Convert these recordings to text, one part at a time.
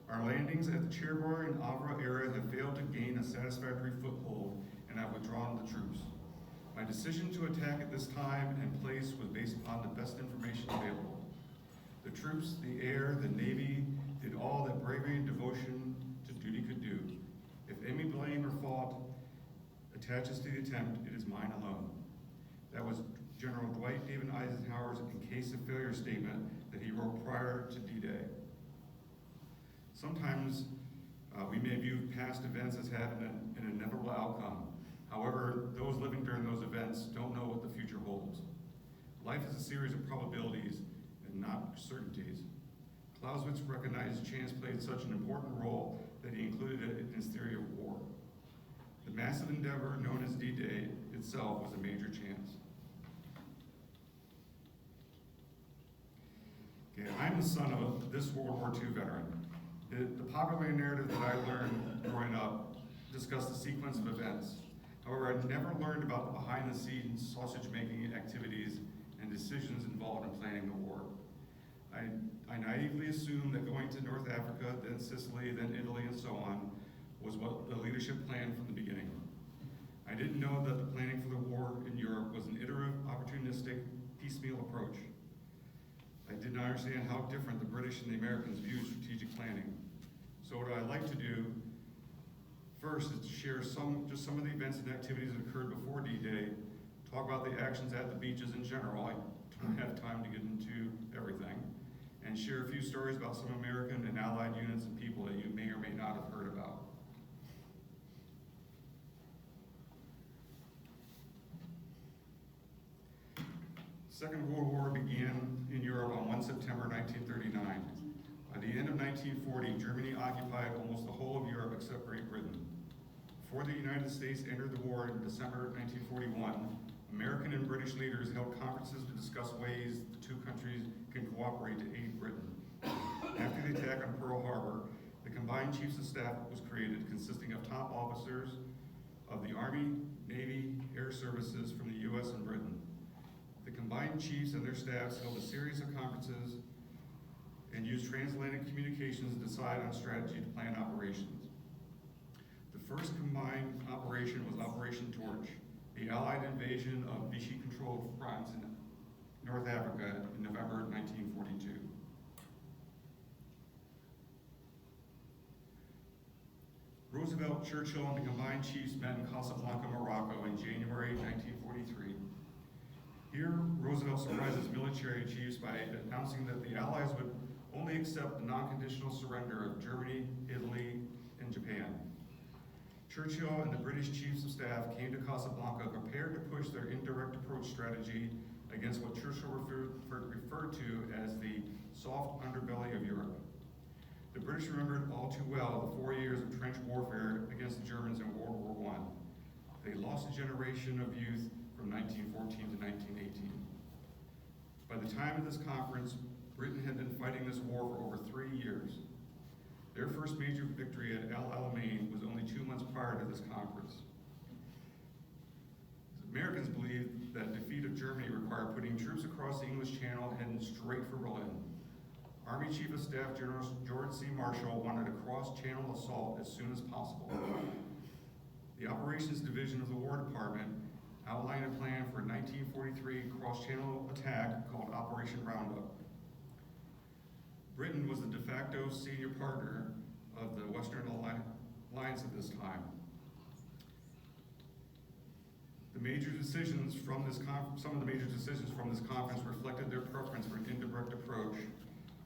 Our landings at the Cherbourg and Havre area have failed to gain a satisfactory foothold, and I've withdrawn the troops. My decision to attack at this time and place was based upon the best information available. The troops, the air, the Navy did all that bravery and devotion to duty could do. If any blame or fault attaches to the attempt, it is mine alone. That was General Dwight David Eisenhower's in case of failure statement that he wrote prior to D-Day. Sometimes we may view past events as having an inevitable outcome. However, those living during those events don't know what the future holds. Life is a series of probabilities and not certainties. Clausewitz recognized chance played such an important role that he included it in his theory of war. The massive endeavor known as D-Day itself was a major chance. Okay, I'm the son of this World War II veteran. The popular narrative that I learned growing up discussed the sequence of events. However, I never learned about the behind-the-scenes sausage-making activities and decisions involved in planning the war. I naively assumed that going to North Africa, then Sicily, then Italy, and so on, was what the leadership planned from the beginning. I didn't know that the planning for the war in Europe was an iterative, opportunistic, piecemeal approach. I did not understand how different the British and the Americans viewed strategic planning. So what I'd like to do first is to share just some of the events and activities that occurred before D-Day, talk about the actions at the beaches in general. I don't have time to get into everything, and share a few stories about some American and Allied units and people that you may or may not have heard about. Second World War began in Europe on 1 September 1939. By the end of 1940, Germany occupied almost the whole of Europe except Great Britain. Before the United States entered the war in December 1941, American and British leaders held conferences to discuss ways the two countries can cooperate to aid Britain. After the attack on Pearl Harbor, the Combined Chiefs of Staff was created, consisting of top officers of the Army, Navy, Air Services from the U.S. and Britain. The Combined Chiefs and their staffs held a series of conferences and used transatlantic communications to decide on strategy to plan operations. The first combined operation was Operation Torch, the Allied invasion of Vichy-controlled France in North Africa in November 1942. Roosevelt, Churchill, and the Combined Chiefs met in Casablanca, Morocco in January 1943. Here, Roosevelt surprised his military chiefs by announcing that the Allies would only accept the non-conditional surrender of Germany, Italy, and Japan. Churchill and the British Chiefs of Staff came to Casablanca prepared to push their indirect approach strategy against what Churchill referred to as the soft underbelly of Europe. The British remembered all too well the 4 years of trench warfare against the Germans in World War I. They lost a generation of youth from 1914 to 1918. By the time of this conference, Britain had been fighting this war for over 3 years. Their first major victory at El Alamein was only 2 months prior to this conference. Americans believed that defeat of Germany required putting troops across the English Channel heading straight for Berlin. Army Chief of Staff General George C. Marshall wanted a cross-channel assault as soon as possible. The Operations Division of the War Department outlined a plan for a 1943 cross-channel attack called Operation Roundup. Britain was the de facto senior partner of the Western Alliance at this time. Some of the major decisions from this conference reflected their preference for an indirect approach,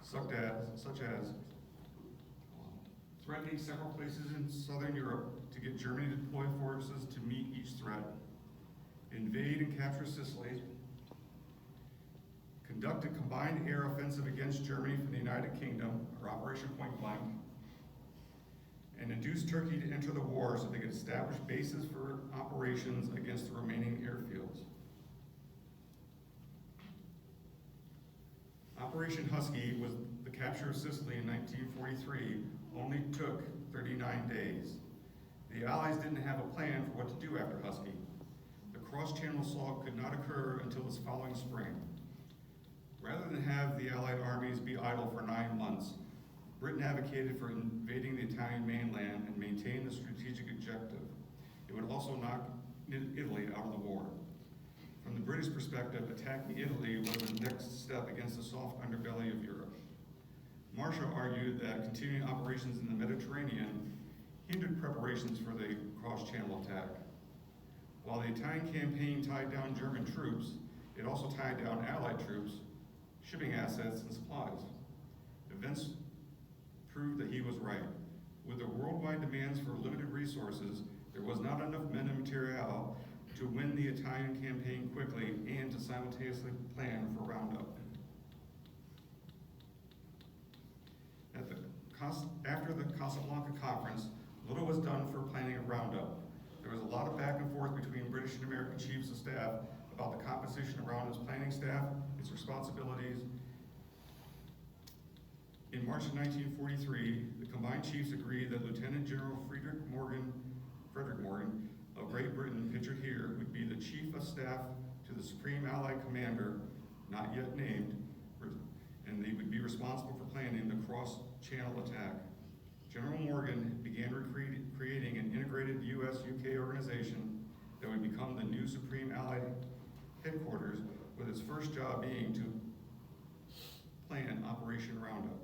such as threatening several places in Southern Europe to get Germany to deploy forces to meet each threat, invade and capture Sicily, conduct a combined air offensive against Germany from the United Kingdom, or Operation Point Blank, and induce Turkey to enter the war so they could establish bases for operations against the remaining airfields. Operation Husky was the capture of Sicily in 1943 only took 39 days. The Allies didn't have a plan for what to do after Husky. The cross-channel assault could not occur until this following spring. Rather than have the Allied armies be idle for 9 months, Britain advocated for invading the Italian mainland and maintain the strategic objective. It would also knock Italy out of the war. From the British perspective, attacking Italy was the next step against the soft underbelly of Europe. Marshall argued that continuing operations in the Mediterranean hindered preparations for the cross-channel attack. While the Italian campaign tied down German troops, it also tied down Allied troops, shipping assets, and supplies. Events proved that he was right. With the worldwide demands for limited resources, there was not enough men and material to win the Italian campaign quickly and to simultaneously plan for Roundup. After the Casablanca conference, little was done for planning a Roundup. There was a lot of back and forth between British and American chiefs of staff about the composition of Roundup's planning staff, its responsibilities. In March of 1943, the combined chiefs agreed that Lieutenant General Frederick Morgan of Great Britain, pictured here, would be the chief of staff to the Supreme Allied Commander, not yet named, and they would be responsible for planning the cross-channel attack. General Morgan began creating an integrated U.S.-UK organization that would become the new Supreme Allied headquarters, with its first job being to plan Operation Roundup.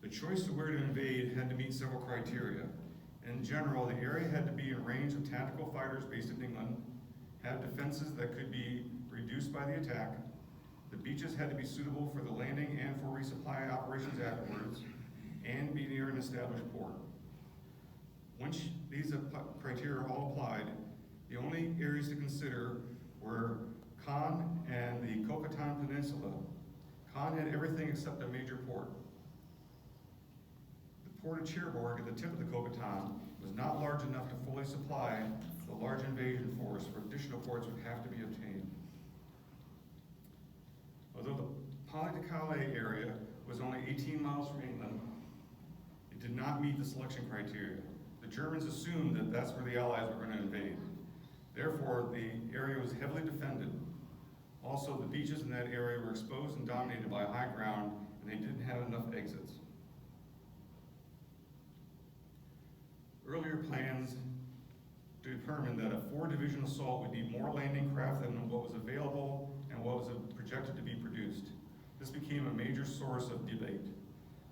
The choice of where to invade had to meet several criteria. In general, the area had to be in range of tactical fighters based in England, have defenses that could be reduced by the attack. The beaches had to be suitable for the landing and for resupply operations afterwards, and be near an established port. Once these criteria all applied, the only areas to consider were Caen and the Cocotan Peninsula. Caen had everything except a major port. The port of Cherbourg at the tip of the Cocotan was not large enough to fully supply the large invasion force, where additional ports would have to be obtained. Although the Pas-de-Calais area was only 18 miles from England, it did not meet the selection criteria. The Germans assumed that that's where the Allies were going to invade. Therefore, the area was heavily defended. Also, the beaches in that area were exposed and dominated by high ground, and they didn't have enough exits. Earlier plans determined that a 4-division assault would need more landing craft than what was available and what was projected to be produced. This became a major source of debate.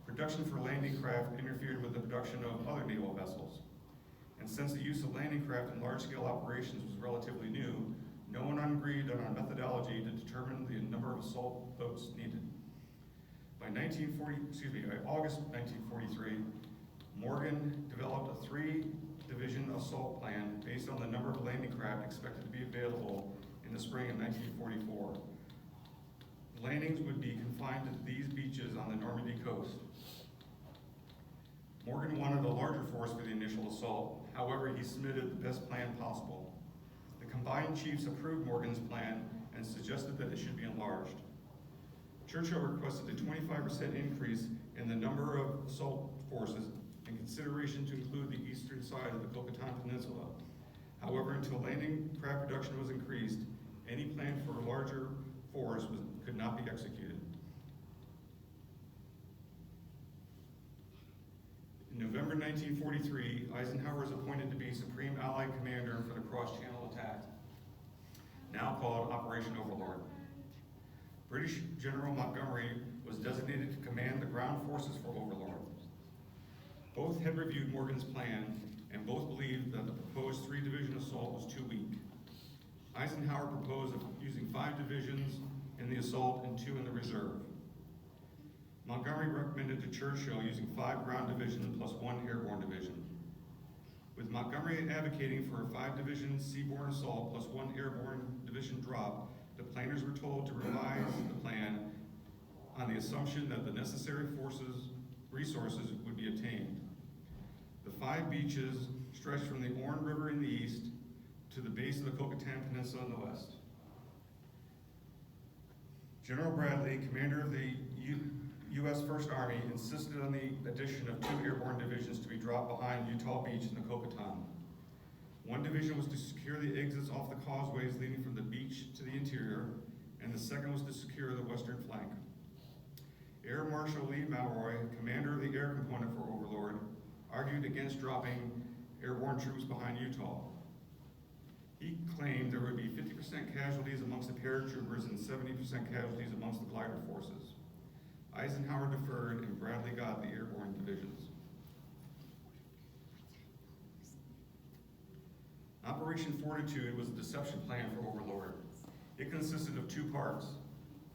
Production for landing craft interfered with the production of other naval vessels. And since the use of landing craft in large-scale operations was relatively new, no one agreed on a methodology to determine the number of assault boats needed. By August 1943, Morgan developed a 3-division assault plan based on the number of landing craft expected to be available in the spring of 1944. Landings would be confined to these beaches on the Normandy coast. Morgan wanted a larger force for the initial assault. However, he submitted the best plan possible. The combined chiefs approved Morgan's plan and suggested that it should be enlarged. Churchill requested a 25% increase in the number of assault forces in consideration to include the eastern side of the Cocotan Peninsula. However, until landing craft production was increased, any plan for a larger force could not be executed. In November 1943, Eisenhower was appointed to be Supreme Allied Commander for the cross-channel attack, now called Operation Overlord. British General Montgomery was designated to command the ground forces for Overlord. Both had reviewed Morgan's plan, and both believed that the proposed 3-division assault was too weak. Eisenhower proposed using 5 divisions in the assault and 2 in the reserve. Montgomery recommended to Churchill using 5 ground divisions plus 1 airborne division. With Montgomery advocating for a 5-division seaborne assault plus 1 airborne division drop, the planners were told to revise the plan on the assumption that the necessary resources would be obtained. The 5 beaches stretched from the Orne River in the east to the base of the Cocotan Peninsula in the west. General Bradley, commander of the U.S. First Army, insisted on the addition of 2 airborne divisions to be dropped behind Utah Beach in the Cocotan. 1 division was to secure the exits off the causeways leading from the beach to the interior, and the second was to secure the western flank. Air Marshal Lee Malroy, commander of the air component for Overlord, argued against dropping airborne troops behind Utah. He claimed there would be 50% casualties amongst the paratroopers and 70% casualties amongst the glider forces. Eisenhower deferred and Bradley got the airborne divisions. Operation Fortitude was a deception plan for Overlord. It consisted of 2 parts.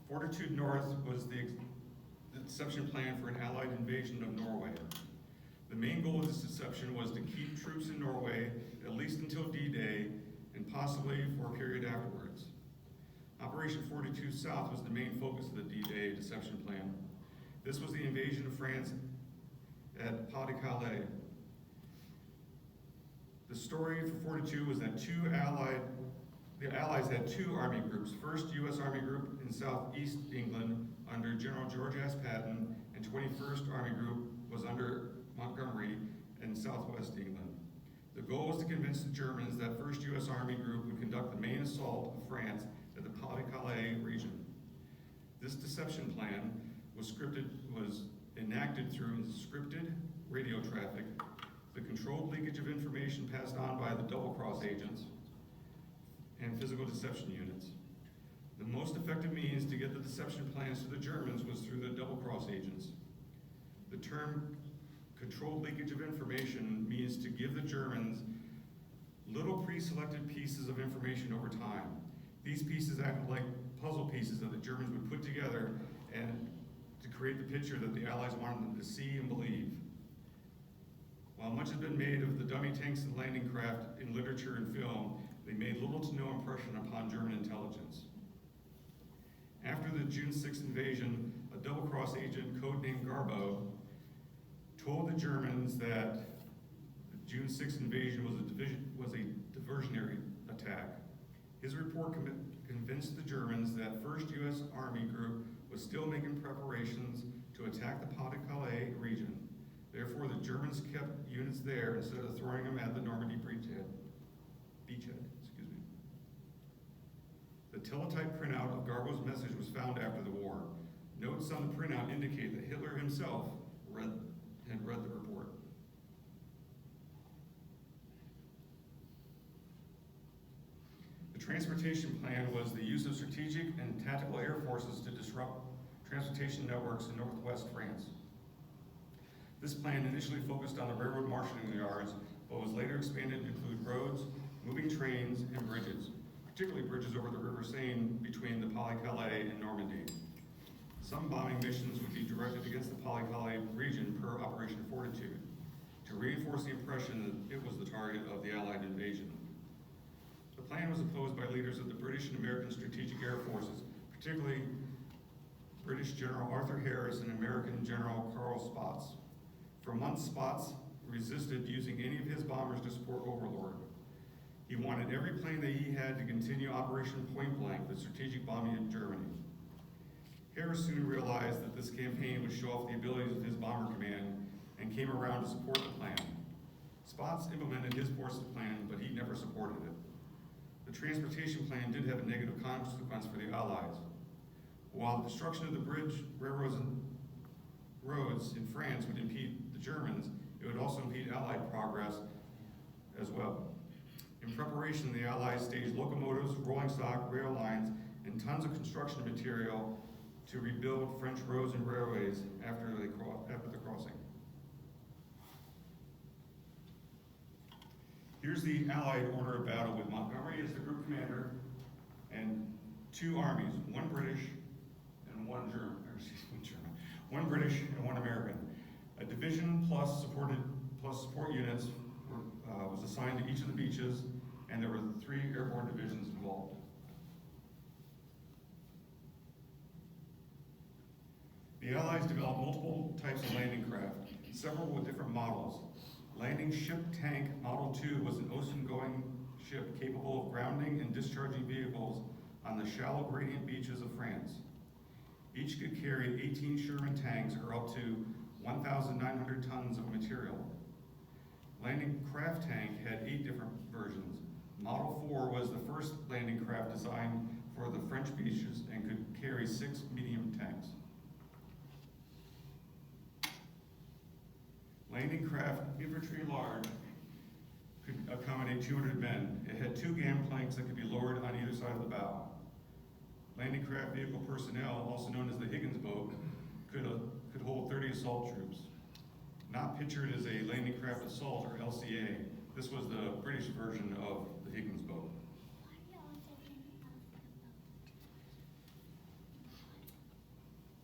Fortitude North was the deception plan for an Allied invasion of Norway. The main goal of this deception was to keep troops in Norway at least until D-Day and possibly for a period afterwards. Operation Fortitude South was the main focus of the D-Day deception plan. This was the invasion of France at Pas-de-Calais. The story for Fortitude was that the Allies had 2 army groups. First U.S. Army Group in southeast England under General George S. Patton, and 21st Army Group was under Montgomery in southwest England. The goal was to convince the Germans that 1st U.S. Army Group would conduct the main assault of France at the Pas-de-Calais region. This deception plan was enacted through scripted radio traffic, the controlled leakage of information passed on by the double-cross agents, and physical deception units. The most effective means to get the deception plans to the Germans was through the double-cross agents. The term controlled leakage of information means to give the Germans little pre-selected pieces of information over time. These pieces acted like puzzle pieces that the Germans would put together and to create the picture that the Allies wanted them to see and believe. While much has been made of the dummy tanks and landing craft in literature and film, they made little to no impression upon German intelligence. After the June 6th invasion, a double-cross agent codenamed Garbo told the Germans that the June 6th invasion was a diversionary attack. His report convinced the Germans that 1st U.S. Army Group was still making preparations to attack the Pas-de-Calais region. Therefore, the Germans kept units there instead of throwing them at the Normandy beachhead. The teletype printout of Garbo's message was found after the war. Notes on the printout indicate that Hitler himself had read the report. The transportation plan was the use of strategic and tactical air forces to disrupt transportation networks in northwest France. This plan initially focused on the railroad marshaling yards, but was later expanded to include roads, moving trains, and bridges, particularly bridges over the River Seine between the Pas-de-Calais and Normandy. Some bombing missions would be directed against the Pas-de-Calais region per Operation Fortitude, to reinforce the impression that it was the target of the Allied invasion. The plan was opposed by leaders of the British and American Strategic Air Forces, particularly British General Arthur Harris and American General Carl Spaatz. For months, Spaatz resisted using any of his bombers to support Overlord. He wanted every plane that he had to continue Operation Point Blank, the strategic bombing of Germany. Harris soon realized that this campaign would show off the abilities of his bomber command and came around to support the plan. Spaatz implemented his forces plan, but he never supported it. The transportation plan did have a negative consequence for the Allies. While the destruction of the bridge, railroads, and roads in France would impede the Germans, it would also impede Allied progress as well. In preparation, the Allies staged locomotives, rolling stock, rail lines, and tons of construction material to rebuild French roads and railways after the crossing. Here's the Allied order of battle with Montgomery as the group commander and 2 armies, one British and one British and one American. A division plus support units was assigned to each of the beaches, and there were 3 airborne divisions involved. The Allies developed multiple types of landing craft, several with different models. Landing Ship Tank Model 2 was an ocean-going ship capable of grounding and discharging vehicles on the shallow gradient beaches of France. Each could carry 18 Sherman tanks or up to 1,900 tons of material. Landing Craft Tank had 8 different versions. Model 4 was the first landing craft designed for the French beaches and could carry 6 medium tanks. Landing craft infantry large could accommodate 200 men. It had 2 gangplanks that could be lowered on either side of the bow. Landing craft vehicle personnel, also known as the Higgins boat, could hold 30 assault troops. Not pictured as a landing craft assault or LCA, this was the British version of the Higgins boat.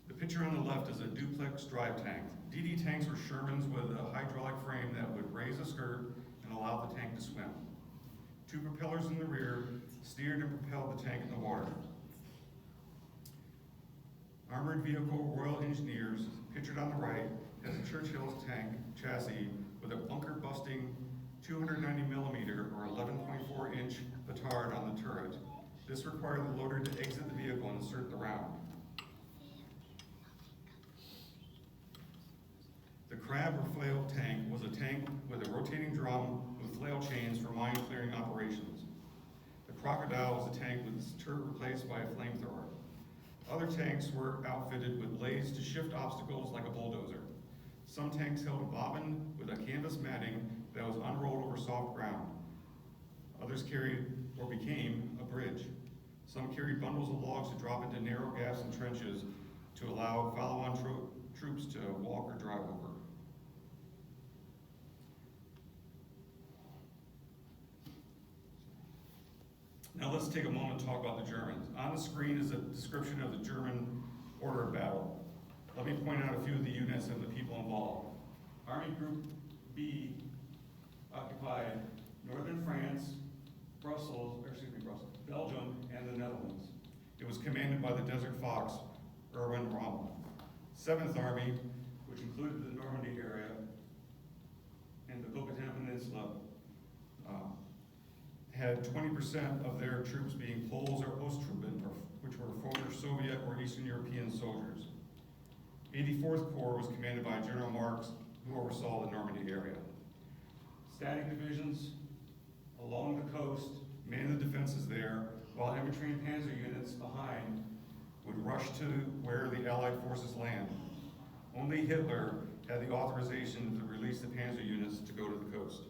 The picture on the left is a duplex drive tank. DD tanks were Shermans with a hydraulic frame that would raise a skirt and allow the tank to swim. 2 propellers in the rear steered and propelled the tank in the water. Armored Vehicle Royal Engineers, pictured on the right, has a Churchill's tank chassis with a bunker-busting 290 millimeter or 11.4 inch petard on the turret. This required the loader to exit the vehicle and insert the round. The Crab or flail tank was a tank with a rotating drum with flail chains for mine clearing operations. The Crocodile was a tank with its turret replaced by a flamethrower. Other tanks were outfitted with blades to shift obstacles like a bulldozer. Some tanks held a bobbin with a canvas matting that was unrolled over soft ground. Others carried or became a bridge. Some carried bundles of logs to drop into narrow gaps and trenches to allow follow-on troops to walk or drive over. Now let's take a moment to talk about the Germans. On the screen is a description of the German order of battle. Let me point out a few of the units and the people involved. Army Group B occupied northern France, Belgium, and the Netherlands. It was commanded by the Desert Fox, Erwin Rommel. 7th Army, which included the Normandy area and the Yucatan Peninsula, had 20% of their troops being Poles or Osttruppen, which were former Soviet or Eastern European soldiers. 84th Corps was commanded by General Marx, who oversaw the Normandy area. Static divisions along the coast manned the defenses there, while infantry and panzer units behind would rush to where the Allied forces land. Only Hitler had the authorization to release the panzer units to go to the coast.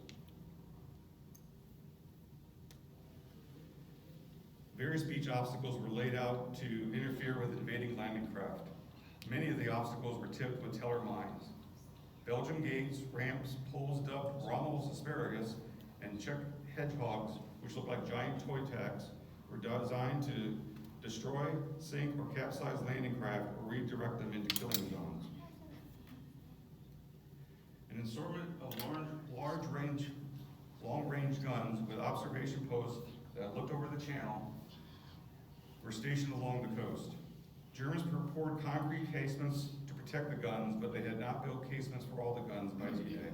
Various beach obstacles were laid out to interfere with invading landing craft. Many of the obstacles were tipped with teller mines. Belgian gates, ramps, poles dubbed Rommel's asparagus, and Czech hedgehogs, which looked like giant toy tacks, were designed to destroy, sink, or capsize landing craft or redirect them into killing zones. An assortment of long-range guns with observation posts that looked over the channel were stationed along the coast. Germans poured concrete casements to protect the guns, but they had not built casements for all the guns by D-Day.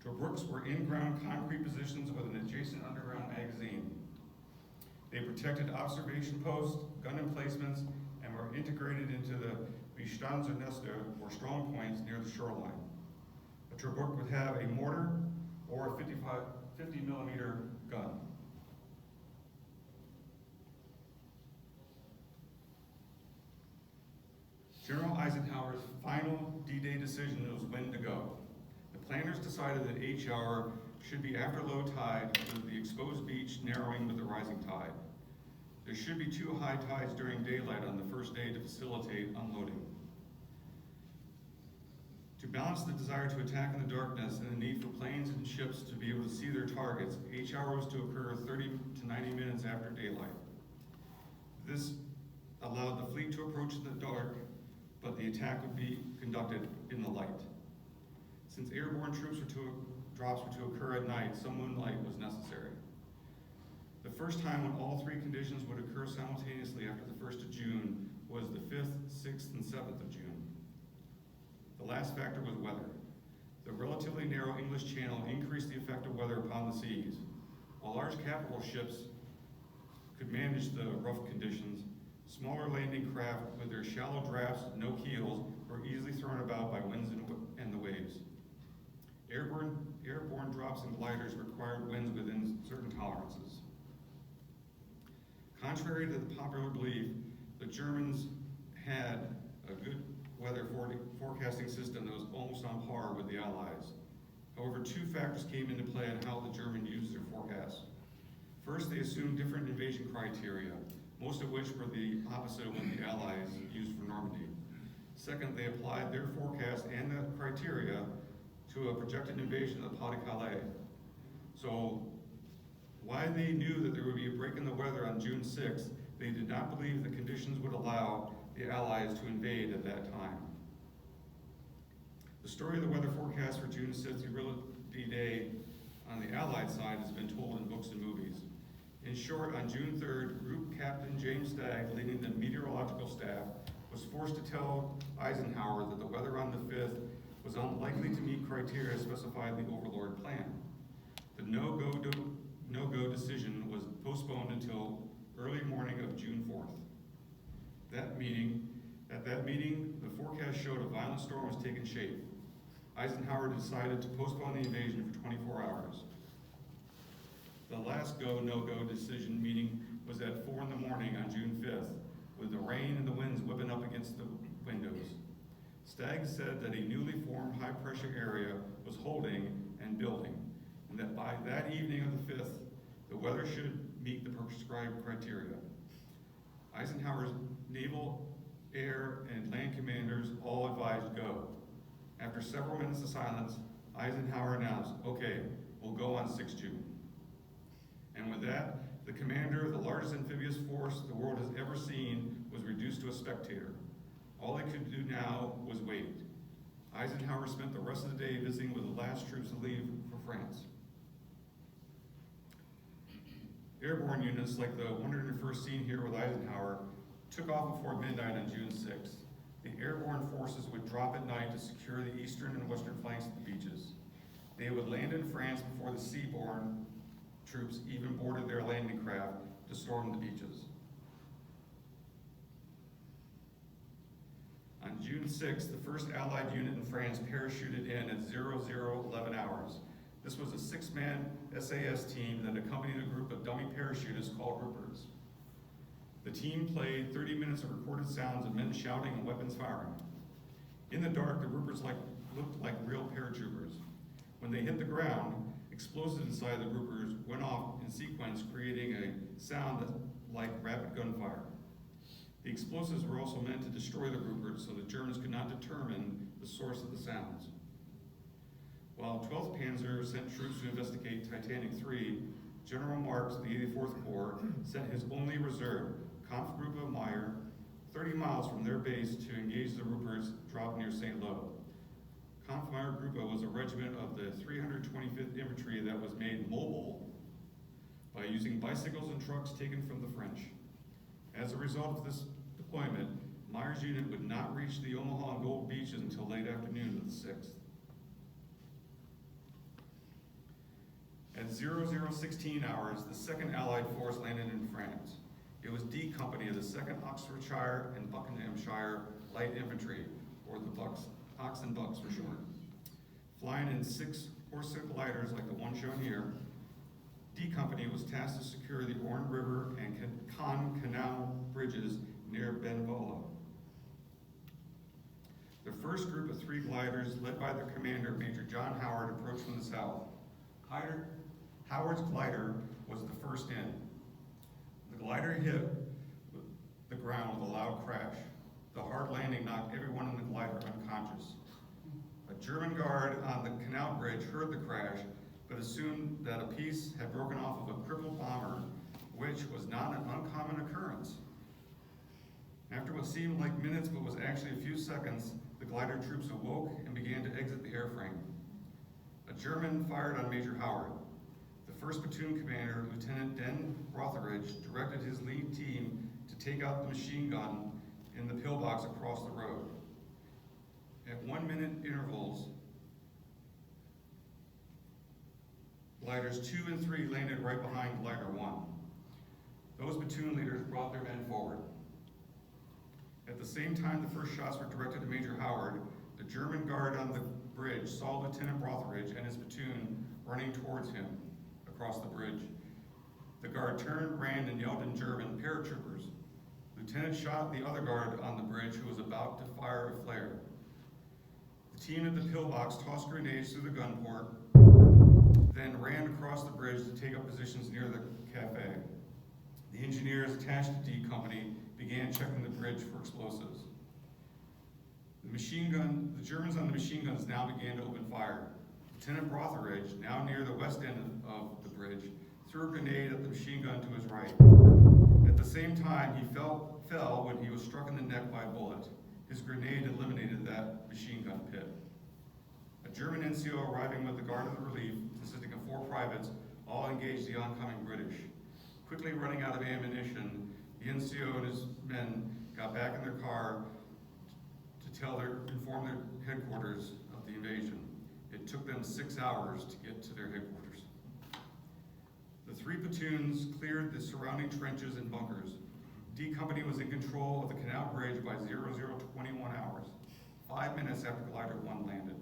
Tobruk's were in-ground concrete positions with an adjacent underground magazine. They protected observation posts, gun emplacements, and were integrated into the Bestandsnester, or strong points near the shoreline. A Tobruk would have a mortar or a 50 millimeter gun. General Eisenhower's final D-Day decision was when to go. The planners decided that HR should be after low tide with the exposed beach narrowing with the rising tide. There should be 2 high tides during daylight on the first day to facilitate unloading. To balance the desire to attack in the darkness and the need for planes and ships to be able to see their targets, HR was to occur 30 to 90 minutes after daylight. This allowed the fleet to approach in the dark, but the attack would be conducted in the light. Since airborne drops were to occur at night, some moonlight was necessary. The first time when all 3 conditions would occur simultaneously after the 1st of June was the 5th, 6th, and 7th of June. The last factor was weather. The relatively narrow English Channel increased the effect of weather upon the seas. While large capital ships could manage the rough conditions, smaller landing craft with their shallow drafts, no keels, were easily thrown about by winds and the waves. Airborne drops and gliders required winds within certain tolerances. Contrary to the popular belief, the Germans had a good weather forecasting system that was almost on par with the Allies. However, two factors came into play on how the Germans used their forecasts. First, they assumed different invasion criteria, most of which were the opposite of what the Allies used for Normandy. Second, they applied their forecast and the criteria to a projected invasion of the Pas-de-Calais. So, while they knew that there would be a break in the weather on June 6th, they did not believe the conditions would allow the Allies to invade at that time. The story of the weather forecast for June 6th, reality day on the Allied side, has been told in books and movies. In short, on June 3rd, Group Captain James Stagg, leading the meteorological staff, was forced to tell Eisenhower that the weather on the 5th was unlikely to meet criteria specified in the Overlord plan. The no-go decision was postponed until early morning of June 4th. At that meeting, the forecast showed a violent storm was taking shape. Eisenhower decided to postpone the invasion for 24 hours. The last no-go decision meeting was at 4 in the morning on June 5th, with the rain and the winds whipping up against the windows. Stagg said that a newly formed high-pressure area was holding and building, and that by that evening of the 5th, the weather should meet the prescribed criteria. Eisenhower's naval, air, and land commanders all advised go. After several minutes of silence, Eisenhower announced, "Okay, we'll go on 6 June. And with that, the commander of the largest amphibious force the world has ever seen was reduced to a spectator. All he could do now was wait. Eisenhower spent the rest of the day visiting with the last troops to leave for France. Airborne units, like the 101st seen here with Eisenhower, took off before midnight on June 6th. The airborne forces would drop at night to secure the eastern and western flanks of the beaches. They would land in France before the seaborne troops even boarded their landing craft to storm the beaches. On June 6th, the first Allied unit in France parachuted in at 0011 hours. This was a 6-man SAS team that accompanied a group of dummy parachutists called Ruperts. The team played 30 minutes of recorded sounds of men shouting and weapons firing. In the dark, the Ruperts looked like real paratroopers. When they hit the ground, explosives inside the Ruperts went off in sequence, creating a sound like rapid gunfire. The explosives were also meant to destroy the Ruperts so the Germans could not determine the source of the sounds. While 12th Panzer sent troops to investigate Titanic III, General Marks of the 84th Corps sent his only reserve, Kampfgruppe Meyer, 30 miles from their base to engage the Ruperts dropped near St. Lo. Kampfmeyer-Gruppe was a regiment of the 325th Infantry that was made mobile by using bicycles and trucks taken from the French. As a result of this deployment, Meyer's unit would not reach the Omaha and Gold Beaches until late afternoon of the 6th. At 0016 hours, the 2nd Allied force landed in France. It was D Company of the 2nd Oxfordshire and Buckinghamshire Light Infantry, or the Ox and Bucks for short. Flying in 6 horse gliders like the one shown here, D Company was tasked to secure the Orne River and Caen Canal bridges near Benvola. The first group of 3 gliders, led by their commander, Major John Howard, approached from the south. Howard's glider was the first in. The glider hit the ground with a loud crash. The hard landing knocked everyone in the glider unconscious. A German guard on the canal bridge heard the crash, but assumed that a piece had broken off of a crippled bomber, which was not an uncommon occurrence. After what seemed like minutes but was actually a few seconds, the glider troops awoke and began to exit the airframe. A German fired on Major Howard. The 1st Platoon Commander, Lieutenant Den Rotheridge, directed his lead team to take out the machine gun in the pillbox across the road. At 1-minute intervals, gliders 2 and 3 landed right behind glider 1. Those platoon leaders brought their men forward. At the same time the first shots were directed to Major Howard, the German guard on the bridge saw Lieutenant Rotheridge and his platoon running towards him across the bridge. The guard turned, ran, and yelled in German, "Paratroopers." Lieutenant shot the other guard on the bridge who was about to fire a flare. The team at the pillbox tossed grenades through the gun port, then ran across the bridge to take up positions near the cafe. The engineers attached to D Company began checking the bridge for explosives. The Germans on the machine guns now began to open fire. Lieutenant Brotheridge, now near the west end of the bridge, threw a grenade at the machine gun to his right. At the same time, he fell when he was struck in the neck by a bullet. His grenade eliminated that machine gun pit. A German NCO arriving with the Guard of the Relief, consisting of 4 privates, all engaged the oncoming British. Quickly running out of ammunition, the NCO and his men got back in their car to inform their headquarters of the invasion. It took them 6 hours to get to their headquarters. The 3 platoons cleared the surrounding trenches and bunkers. D Company was in control of the canal bridge by 0021 hours, 5 minutes after Glider 1 landed.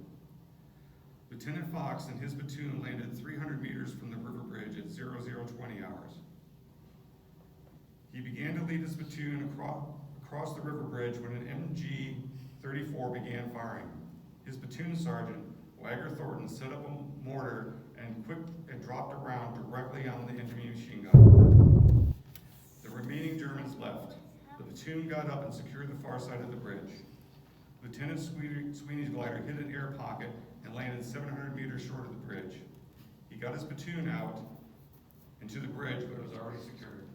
Lieutenant Fox and his platoon landed 300 meters from the river bridge at 0020 hours. He began to lead his platoon across the river bridge when an MG-34 began firing. His platoon sergeant, Wagner Thornton, set up a mortar and dropped a round directly on the enemy machine gun. The remaining Germans left. The platoon got up and secured the far side of the bridge. Lieutenant Sweeney's glider hit an air pocket and landed 700 meters short of the bridge. He got his platoon out into the bridge, but it was already secured.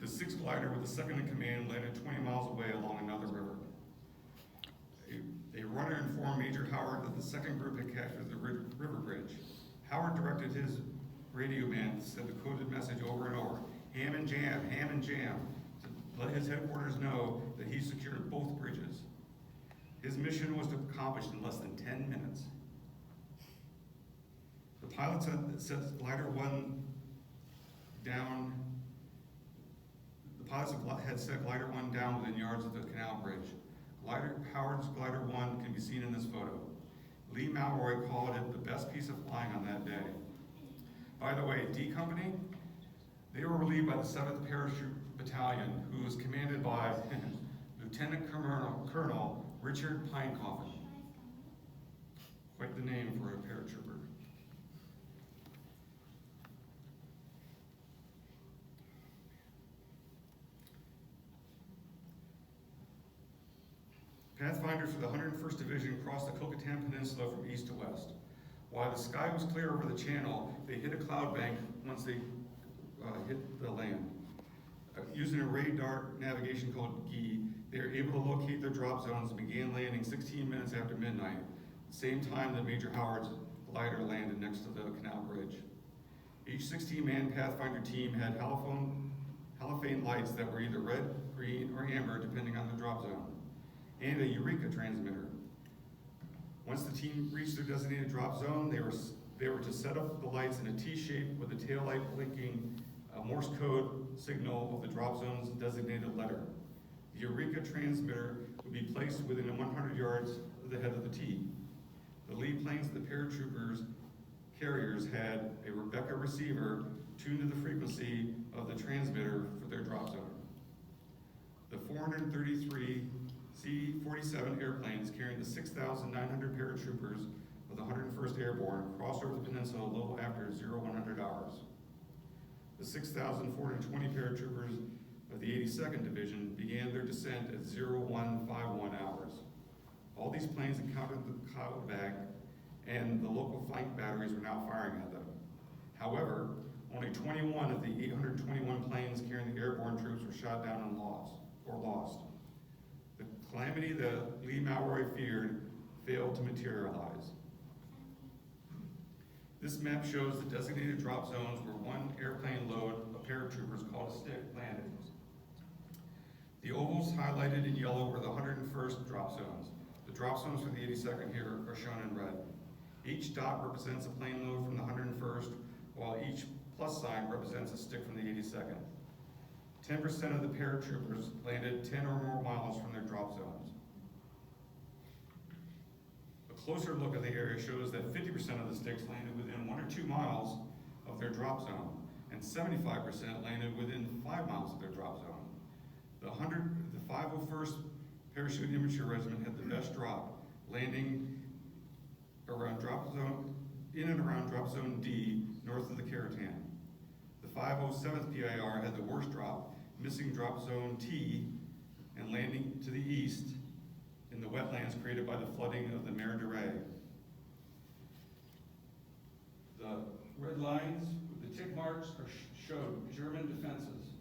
The 6th glider, with the second in command, landed 20 miles away along another river. A runner informed Major Howard that the second group had captured the river bridge. Howard directed his radio man to send the coded message over and over, ham and jam, to let his headquarters know that he secured both bridges. His mission was accomplished in less than 10 minutes. The pilots had set glider 1 down. The pilots had set glider 1 down within yards of the canal bridge. Howard's glider 1 can be seen in this photo. Lee Malroy called it the best piece of flying on that day. By the way, D Company, they were relieved by the 7th Parachute Battalion, who was commanded by Lieutenant Colonel Richard Pinecoffin. Quite the name for a paratrooper. Pathfinders for the 101st Division crossed the Kocatan Peninsula from east to west. While the sky was clear over the channel, they hit a cloud bank once they hit the land. Using a radar navigation called GEE, they were able to locate their drop zones and began landing 16 minutes after midnight, the same time that Major Howard's glider landed next to the canal bridge. Each 16-man Pathfinder team had halophane lights that were either red, green, or amber, depending on the drop zone, and a Eureka transmitter. Once the team reached their designated drop zone, they were to set up the lights in a T-shape with the tail light blinking a Morse code signal of the drop zone's designated letter. The Eureka transmitter would be placed within 100 yards of the head of the T. The lead planes of the paratroopers carriers had a Rebecca receiver tuned to the frequency of the transmitter for their drop zone. The 433 C-47 airplanes carrying the 6,900 paratroopers of the 101st Airborne crossed over the peninsula a little after 0100 hours. The 6,420 paratroopers of the 82nd Division began their descent at 0151 hours. All these planes encountered the cloud bank, and the local flank batteries were now firing at them. However, only 21 of the 821 planes carrying the airborne troops were shot down and lost. The calamity that Lee Malroy feared failed to materialize. This map shows the designated drop zones where one airplane load of paratroopers called a stick landed. The ovals highlighted in yellow were the 101st drop zones. The drop zones for the 82nd here are shown in red. Each dot represents a plane load from the 101st, while each plus sign represents a stick from the 82nd. 10% of the paratroopers landed 10 or more miles from their drop zones. A closer look at the area shows that 50% of the sticks landed within 1 or 2 miles of their drop zone, and 75% landed within 5 miles of their drop zone. The 501st Parachute Infantry Regiment had the best drop, landing around drop zone, in and around drop zone D, north of the Caratan. The 507th PIR had the worst drop, missing drop zone T and landing to the east in the wetlands created by the flooding of the Mer de Ray. The red lines with the tick marks showed German defenses.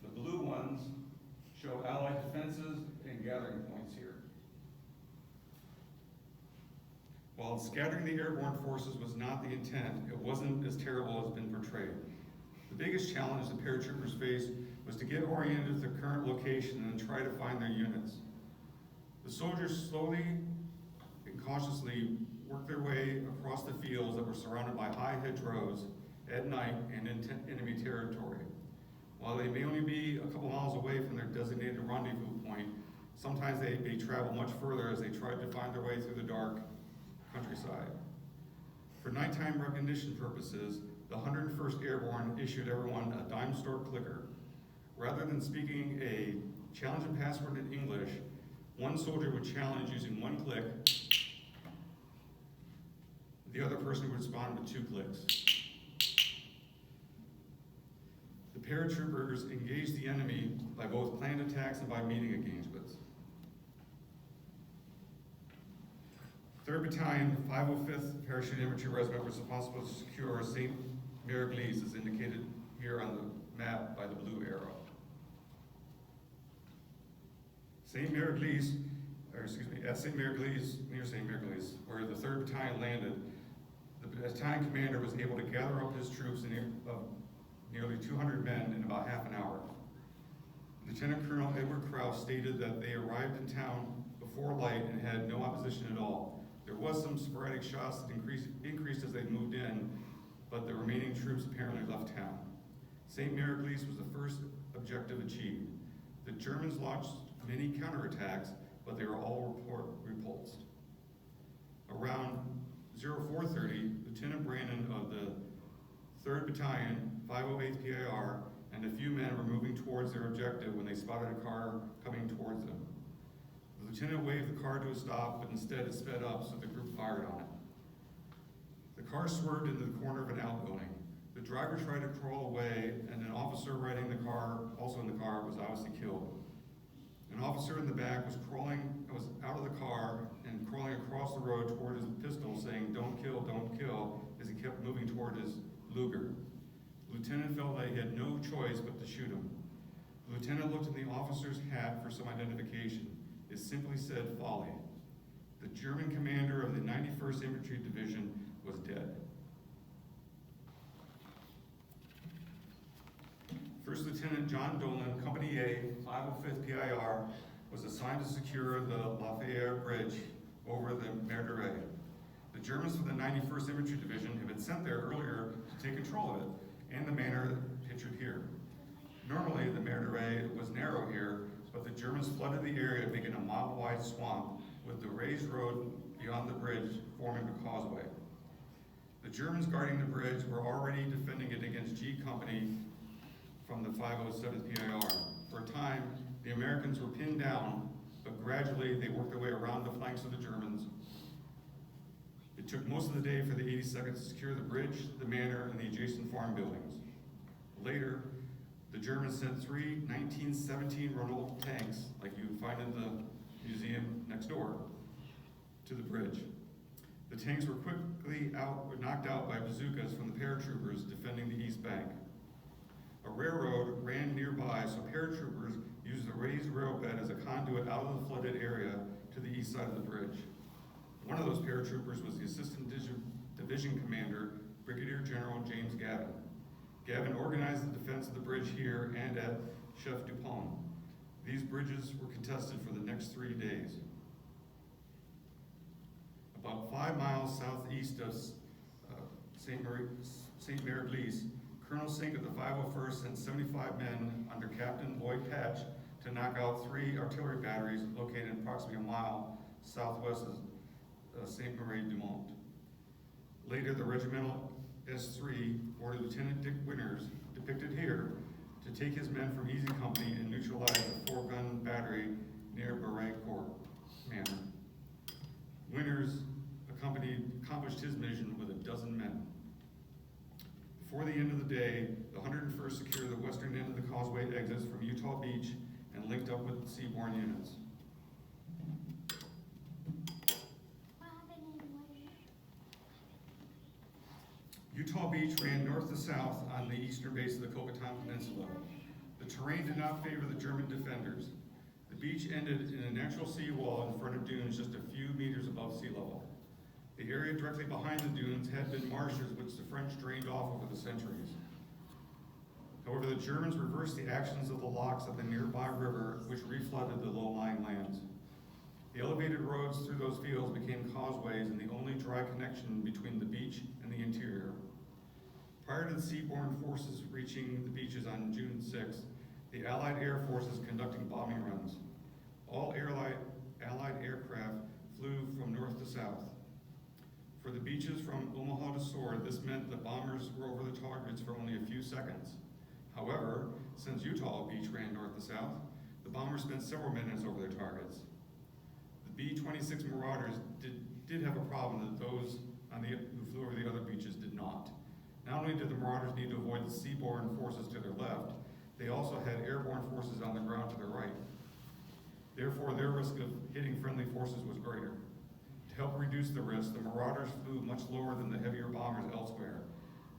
The blue ones show Allied defenses and gathering points here. While scattering the airborne forces was not the intent, it wasn't as terrible as been portrayed. The biggest challenge the paratroopers faced was to get oriented to their current location and try to find their units. The soldiers slowly and cautiously worked their way across the fields that were surrounded by high hedgerows at night and in enemy territory. While they may only be a couple miles away from their designated rendezvous point, sometimes they may travel much further as they tried to find their way through the dark countryside. For nighttime recognition purposes, the 101st Airborne issued everyone a dime store clicker. Rather than speaking a challenging password in English, one soldier would challenge using one click. The other person would respond with 2 clicks. The paratroopers engaged the enemy by both planned attacks and by meeting engagements. 3rd Battalion, 505th Parachute Infantry Regiment was responsible to secure St. Mary-Glise, as indicated here on the map by the blue arrow. At St. Mary-Glise, near St. Mary-Glise, where the 3rd Battalion landed, the battalion commander was able to gather up his troops of nearly 200 men in about half an hour. Lieutenant Colonel Edward Krause stated that they arrived in town before light and had no opposition at all. There was some sporadic shots that increased as they moved in, but the remaining troops apparently left town. St. Mary-Glise was the first objective achieved. The Germans launched many counterattacks, but they were all repulsed. Around 0430, Lieutenant Brandon of the 3rd Battalion, 508th PIR, and a few men were moving towards their objective when they spotted a car coming towards them. The lieutenant waved the car to a stop, but instead it sped up, so the group fired on it. The car swerved into the corner of an outbuilding. The driver tried to crawl away, and an officer riding the car, also in the car, was obviously killed. An officer in the back was out of the car and crawling across the road toward his pistol, saying, don't kill," as he kept moving toward his Luger. The lieutenant felt that he had no choice but to shoot him. The lieutenant looked at the officer's hat for some identification. It simply said folly. The German commander of the 91st Infantry Division was dead. First Lieutenant John Dolan, Company A, 505th PIR, was assigned to secure the Lafayette Bridge over the Mer de Ray. The Germans from the 91st Infantry Division had been sent there earlier to take control of it, in the manner pictured here. Normally, the Mer de Ray was narrow here, but the Germans flooded the area, making a mile-wide swamp, with the raised road beyond the bridge forming a causeway. The Germans guarding the bridge were already defending it against G Company from the 507th PIR. For a time, the Americans were pinned down, but gradually they worked their way around the flanks of the Germans. It took most of the day for the 82nd to secure the bridge, the manor, and the adjacent farm buildings. Later, the Germans sent 3 1917 Renault tanks, like you would find in the museum next door, to the bridge. The tanks were quickly knocked out by bazookas from the paratroopers defending the east bank. A railroad ran nearby, so paratroopers used the raised railbed as a conduit out of the flooded area to the east side of the bridge. One of those paratroopers was the Assistant Division Commander, Brigadier General James Gavin. Gavin organized the defense of the bridge here and at Chef Dupont. These bridges were contested for the next 3 days. About 5 miles southeast of St. Mary-Glise, Colonel Sink of the 501st sent 75 men under Captain Lloyd Patch to knock out 3 artillery batteries located approximately a mile southwest of St. Marie-du-Mont. Later, the regimental S3 ordered Lieutenant Dick Winters to depicted here, to take his men from Easy Company and neutralize a 4-gun battery near Barrancourt Manor. Winters accomplished his mission with 12 men. Before the end of the day, the 101st secured the western end of the causeway exits from Utah Beach and linked up with seaborne units. Utah Beach ran north to south on the eastern base of the Kocatan Peninsula. The terrain did not favor the German defenders. The beach ended in a natural seawall in front of dunes just a few meters above sea level. The area directly behind the dunes had been marshes which the French drained off over the centuries. However, the Germans reversed the actions of the locks of the nearby river, which reflooded the low-lying lands. The elevated roads through those fields became causeways and the only dry connection between the beach and the interior. Prior to the seaborne forces reaching the beaches on June 6th, the Allied Air Forces conducting bombing runs. All Allied aircraft flew from north to south. For the beaches from Omaha to Sword, this meant the bombers were over the targets for only a few seconds. However, since Utah Beach ran north to south, the bombers spent several minutes over their targets. The B-26 Marauders did have a problem that those who flew over the other beaches did not. Not only did the Marauders need to avoid the seaborne forces to their left, they also had airborne forces on the ground to their right. Therefore, their risk of hitting friendly forces was greater. To help reduce the risk, the Marauders flew much lower than the heavier bombers elsewhere.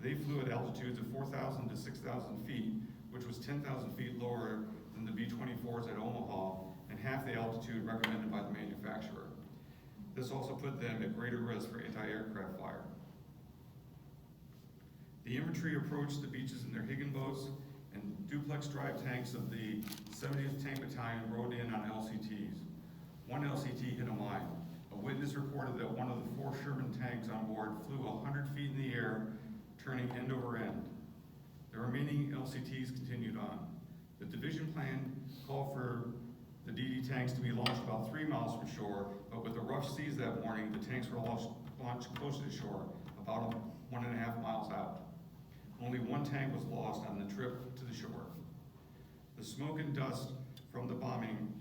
They flew at altitudes of 4,000 to 6,000 feet, which was 10,000 feet lower than the B-24s at Omaha and half the altitude recommended by the manufacturer. This also put them at greater risk for anti-aircraft fire. The infantry approached the beaches in their Higgin boats, and duplex drive tanks of the 70th Tank Battalion rode in on LCTs. One LCT hit a mine. A witness reported that one of the 4 Sherman tanks on board flew 100 feet in the air, turning end over end. The remaining LCTs continued on. The division plan called for the DD tanks to be launched about 3 miles from shore, but with the rough seas that morning, the tanks were launched closer to shore, about 1.5 miles out. Only 1 tank was lost on the trip to the shore. The smoke and dust from the bombing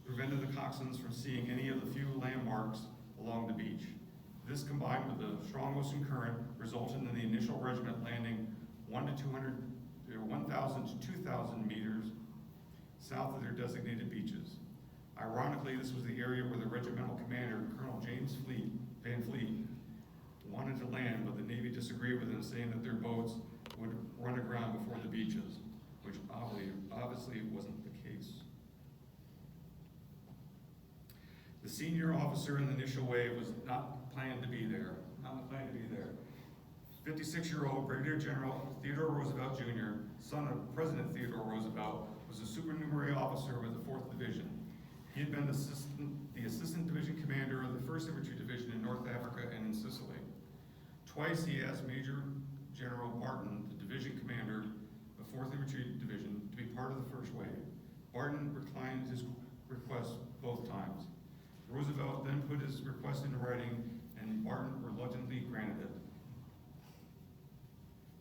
prevented the coxswains from seeing any of the few landmarks along the beach. This, combined with the strong ocean current, resulted in the initial regiment landing 1,000 to 2,000 meters south of their designated beaches. Ironically, this was the area where the regimental commander, Colonel James Van Fleet, wanted to land, but the Navy disagreed with him, saying that their boats would run aground before the beaches, which obviously wasn't the case. The senior officer in the initial wave was not planned to be there. 56-year-old Brigadier General Theodore Roosevelt Jr., son of President Theodore Roosevelt, was a supernumerary officer with the 4th Division. He had been the assistant division commander of the 1st Infantry Division in North Africa and in Sicily. Twice he asked Major General Barton, the division commander of 4th Infantry Division, to be part of the first wave. Barton declined his request both times. Roosevelt then put his request into writing, and Barton reluctantly granted it.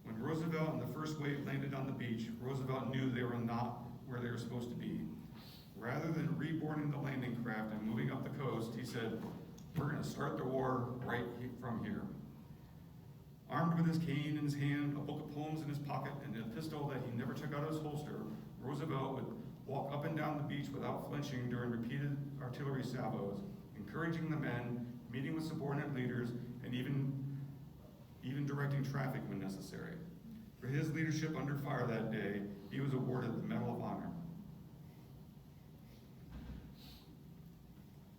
When Roosevelt and the first wave landed on the beach, Roosevelt knew they were not where they were supposed to be. Rather than reboarding the landing craft and moving up the coast, he said, "We're going to start the war right from here." Armed with his cane in his hand, a book of poems in his pocket, and a pistol that he never took out of his holster, Roosevelt would walk up and down the beach without flinching during repeated artillery salvos, encouraging the men, meeting with subordinate leaders, and even directing traffic when necessary. For his leadership under fire that day, he was awarded the Medal of Honor.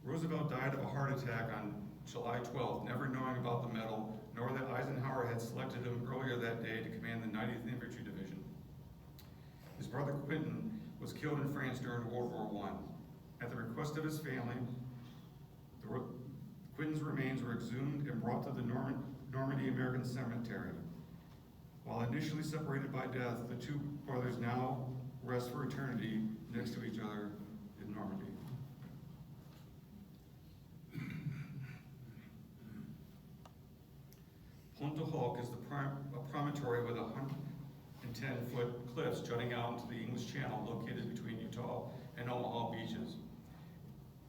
Roosevelt died of a heart attack on July 12th, never knowing about the medal, nor that Eisenhower had selected him earlier that day to command the 90th Infantry Division. His brother Quentin was killed in France during World War I. At the request of his family, Quentin's remains were exhumed and brought to the Normandy American Cemetery. While initially separated by death, the 2 brothers now rest for eternity next to each other in Normandy. Pointe du Hoc is a promontory with 110 110-foot cliffs jutting out into the English Channel located between Utah and Omaha beaches.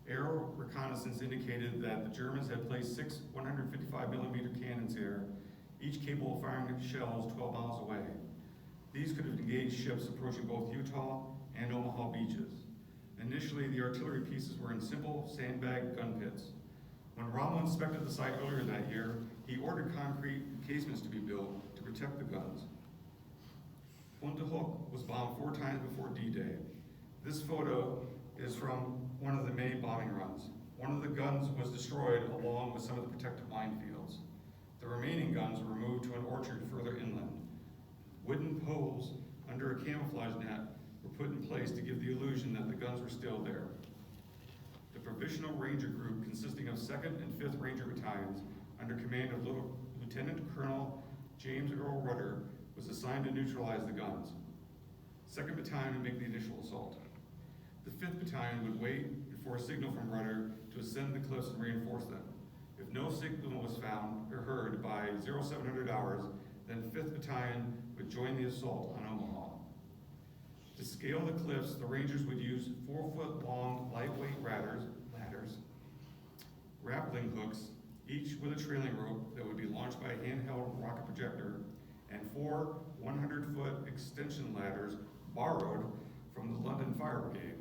Aerial reconnaissance indicated that the Germans had placed 6 155mm cannons here, each capable of firing shells 12 miles away. These could have engaged ships approaching both Utah and Omaha beaches. Initially, the artillery pieces were in simple sandbag gun pits. When Rommel inspected the site earlier that year, he ordered concrete casements to be built to protect the guns. Pointe du Hoc was bombed 4 times before D-Day. This photo is from one of the May bombing runs. One of the guns was destroyed along with some of the protective minefields. The remaining guns were moved to an orchard further inland. Wooden poles under a camouflage net were put in place to give the illusion that the guns were still there. The Provisional Ranger Group, consisting of 2nd and 5th Ranger Battalions, under command of Lieutenant Colonel James Earl Rudder, was assigned to neutralize the guns. 2nd Battalion would make the initial assault. The 5th Battalion would wait for a signal from Rudder to ascend the cliffs and reinforce them. If no signal was found or heard by 0700 hours, then 5th Battalion would join the assault on Omaha. To scale the cliffs, the Rangers would use 4-foot-long lightweight ladders, grappling hooks, each with a trailing rope that would be launched by a handheld rocket projector, and 4 100-foot extension ladders borrowed from the London Fire Brigade.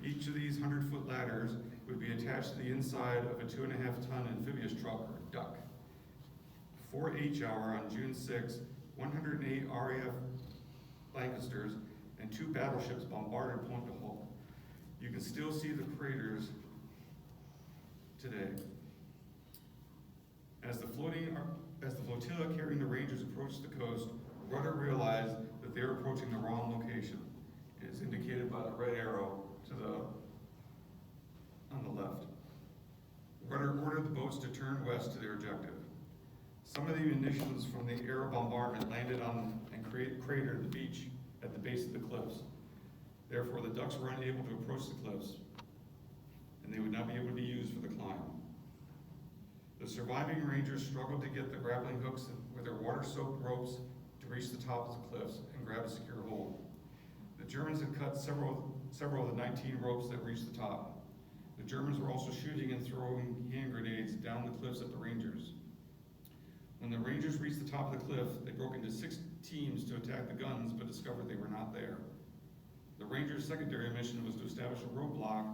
Each of these 100-foot ladders would be attached to the inside of a 2.5-ton amphibious truck, or duck. Before H-hour on June 6, 108 RAF Lancasters and 2 battleships bombarded Pointe du Hoc. You can still see the craters today. As the flotilla carrying the Rangers approached the coast, Rudder realized that they were approaching the wrong location. It is indicated by the red arrow on the left. Rudder ordered the boats to turn west to their objective. Some of the munitions from the air bombardment landed on and cratered the beach at the base of the cliffs. Therefore, the ducks were unable to approach the cliffs, and they would not be able to be used for the climb. The surviving Rangers struggled to get the grappling hooks with their water-soaked ropes to reach the top of the cliffs and grab a secure hold. The Germans had cut several of the 19 ropes that reached the top. The Germans were also shooting and throwing hand grenades down the cliffs at the Rangers. When the Rangers reached the top of the cliff, they broke into 6 teams to attack the guns, but discovered they were not there. The Rangers' secondary mission was to establish a roadblock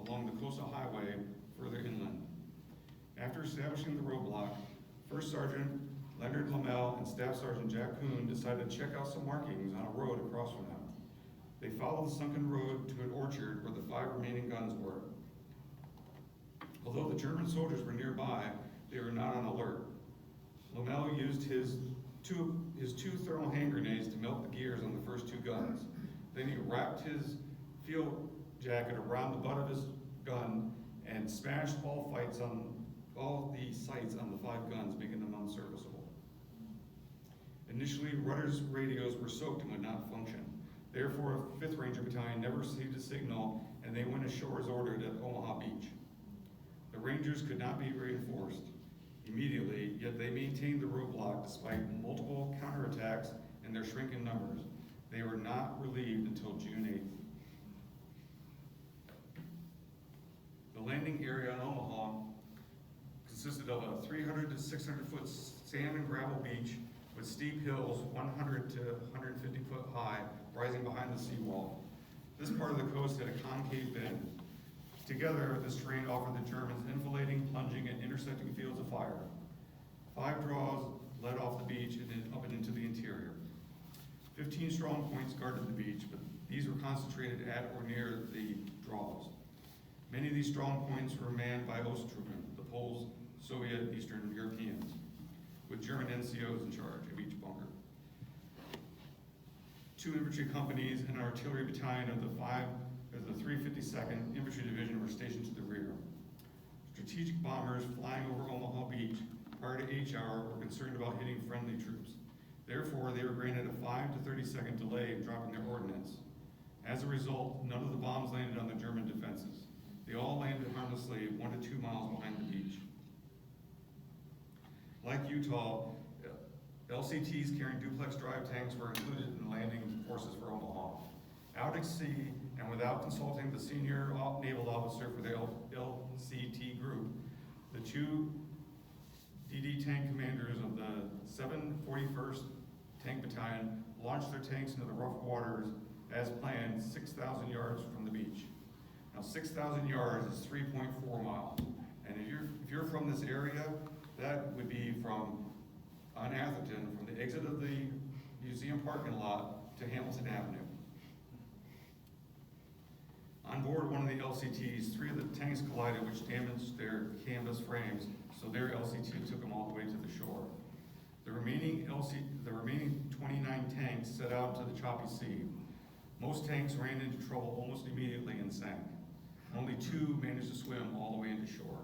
along the coastal highway further inland. After establishing the roadblock, First Sergeant Leonard Lamel and Staff Sergeant Jack Kuhn decided to check out some markings on a road across from them. They followed the sunken road to an orchard where the 5 remaining guns were. Although the German soldiers were nearby, they were not on alert. Lamel used his two thermal hand grenades to melt the gears on the first 2 guns. Then he wrapped his field jacket around the butt of his gun and smashed all the sights on the 5 guns, making them unserviceable. Initially, Rudder's radios were soaked and would not function. Therefore, 5th Ranger Battalion never received a signal, and they went ashore as ordered at Omaha Beach. The Rangers could not be reinforced immediately, yet they maintained the roadblock despite multiple counterattacks and their shrinking numbers. They were not relieved until June 8th. The landing area in Omaha consisted of a 300 to 600 foot sand and gravel beach with steep hills 100 to 150 foot high rising behind the seawall. This part of the coast had a concave bend. Together, this terrain offered the Germans enfilading, plunging, and intersecting fields of fire. 5 draws led off the beach and then up and into the interior. 15 strong points guarded the beach, but these were concentrated at or near the draws. Many of these strong points were manned by Osttruppen, the Poles, Soviet, Eastern Europeans, with German NCOs in charge of each bunker. 2 infantry companies and an artillery battalion of the 352nd Infantry Division were stationed to the rear. Strategic bombers flying over Omaha Beach prior to H-hour were concerned about hitting friendly troops. Therefore, they were granted a 5 to 30-second delay in dropping their ordnance. As a result, none of the bombs landed on the German defenses. They all landed harmlessly 1 to 2 miles behind the beach. Like Utah, LCTs carrying duplex drive tanks were included in landing forces for Omaha. Out at sea, and without consulting the senior naval officer for the LCT group, the two DD tank commanders of the 741st Tank Battalion launched their tanks into the rough waters as planned 6,000 yards from the beach. Now 6,000 yards is 3.4 miles. And if you're from this area, that would be on Atherton, from the exit of the museum parking lot to Hamilton Avenue. On board one of the LCTs, 3 of the tanks collided, which damaged their canvas frames, so their LCT took them all the way to the shore. The remaining 29 tanks set out to the choppy sea. Most tanks ran into trouble almost immediately and sank. Only 2 managed to swim all the way into shore.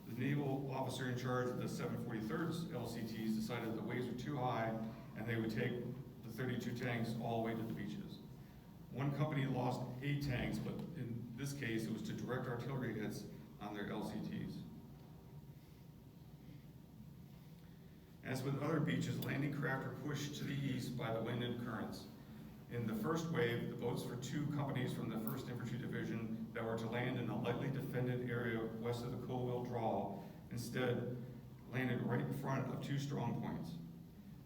The naval officer in charge of the 743rd LCTs decided the waves were too high and they would take the 32 tanks all the way to the beaches. One company lost 8 tanks, but in this case it was to direct artillery hits on their LCTs. As with other beaches, landing craft are pushed to the east by the wind and currents. In the first wave, the boats for 2 companies from the 1st Infantry Division that were to land in a lightly defended area west of the Colville Draw instead landed right in front of 2 strong points.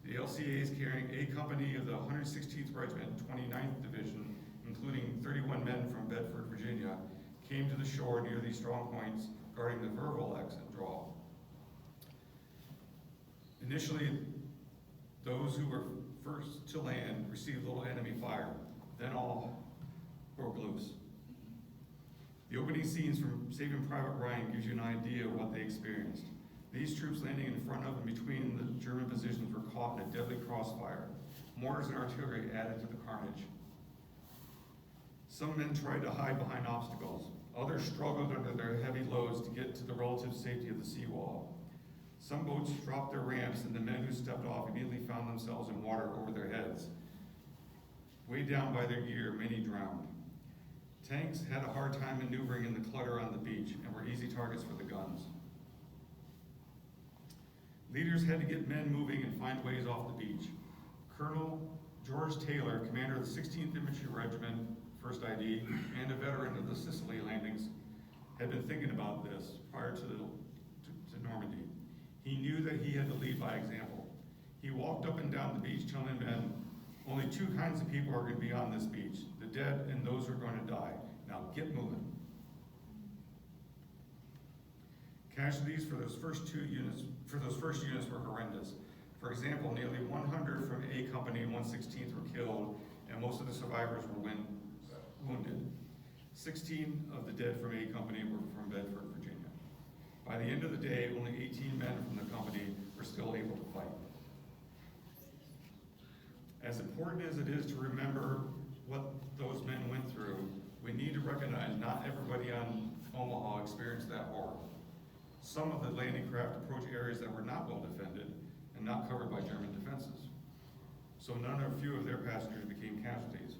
The LCAs carrying A Company of the 116th Regiment, 29th Division, including 31 men from Bedford, Virginia, came to the shore near these strong points guarding the Verville exit draw. Initially, those who were first to land received little enemy fire, then all broke loose. The opening scenes from Saving Private Ryan gives you an idea of what they experienced. These troops landing in front of and between the German positions were caught in a deadly crossfire. Mortars and artillery added to the carnage. Some men tried to hide behind obstacles. Others struggled under their heavy loads to get to the relative safety of the seawall. Some boats dropped their ramps, and the men who stepped off immediately found themselves in water over their heads. Weighed down by their gear, many drowned. Tanks had a hard time maneuvering in the clutter on the beach and were easy targets for the guns. Leaders had to get men moving and find ways off the beach. Colonel George Taylor, commander of the 16th Infantry Regiment, 1st ID, and a veteran of the Sicily landings, had been thinking about this prior to Normandy. He knew that he had to lead by example. He walked up and down the beach telling men, only 2 kinds of people are going to be on this beach, the dead and those who are going to die. Now get moving. Casualties for those first units were horrendous. For example, nearly 100 from A Company and 116th were killed, and most of the survivors were wounded. 16 of the dead from A Company were from Bedford, Virginia. By the end of the day, only 18 men from the company were still able to fight. As important as it is to remember what those men went through, we need to recognize not everybody on Omaha experienced that horror. Some of the landing craft approached areas that were not well defended and not covered by German defenses. So none or few of their passengers became casualties.